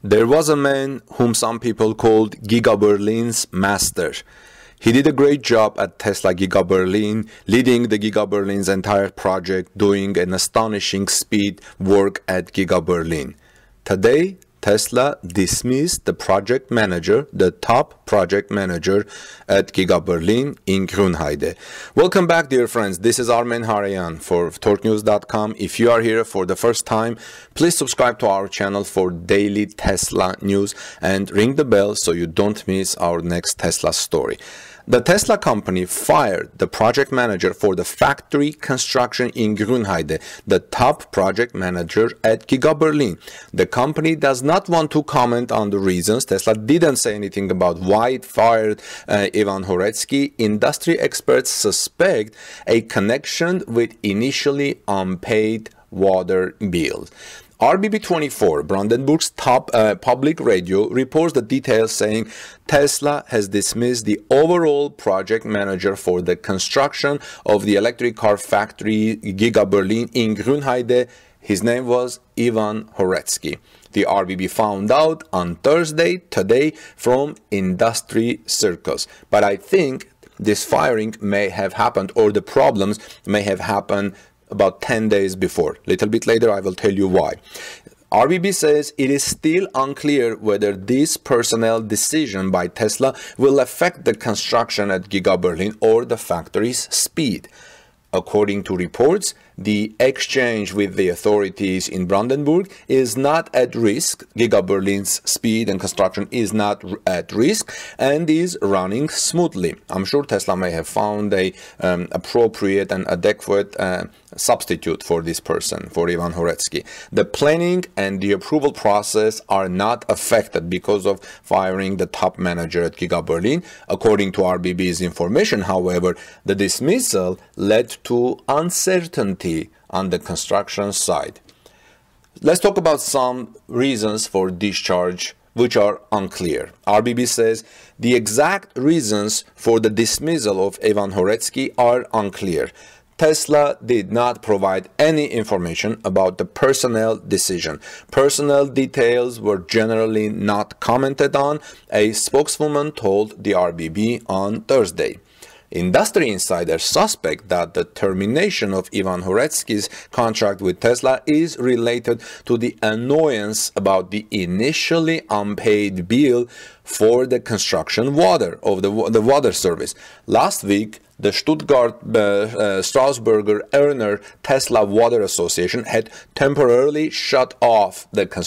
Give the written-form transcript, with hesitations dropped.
There was a man whom some people called Giga Berlin's master. He did a great job at Tesla Giga Berlin, leading the Giga Berlin's entire project, doing an astonishing speed work at Giga Berlin. Today, Tesla dismissed the project manager, the top project manager at Giga Berlin in Grünheide. Welcome back, dear friends. This is Armen Hareyan for TorqueNews.com. If you are here for the first time, please subscribe to our channel for daily Tesla news and ring the bell so you don't miss our next Tesla story. The Tesla company fired the project manager for the factory construction in Grünheide, the top project manager at Giga Berlin. The company does not want to comment on the reasons. Tesla didn't say anything about why it fired Ivan Horetsky. Industry experts suspect a connection with initially unpaid water bills. RBB24, Brandenburg's top public radio, reports the details saying Tesla has dismissed the overall project manager for the construction of the electric car factory Giga Berlin in Grünheide. His name was Ivan Horetsky. The RBB found out on Thursday, today, from industry circles. But I think this firing may have happened, or the problems may have happened about 10 days before. A little bit later, I will tell you why. RBB says it is still unclear whether this personnel decision by Tesla will affect the construction at Giga Berlin or the factory's speed. According to reports, the exchange with the authorities in Brandenburg is not at risk. Giga Berlin's speed and construction is not at risk and is running smoothly. I'm sure Tesla may have found a appropriate and adequate substitute for this person, for Ivan Horetsky. The planning and the approval process are not affected because of firing the top manager at Giga Berlin. According to RBB's information, however, the dismissal led to uncertainty on the construction side. Let's talk about some reasons for discharge which are unclear. RBB says the exact reasons for the dismissal of Ivan Horetsky are unclear. Tesla did not provide any information about the personnel decision. Personnel details were generally not commented on, a spokeswoman told the RBB on Thursday. Industry insiders suspect that the termination of Ivan Horetsky's contract with Tesla is related to the annoyance about the initially unpaid bill for the construction water of the water service. Last week, the Stuttgart Strausberger Erner Tesla Water Association had temporarily shut off the construction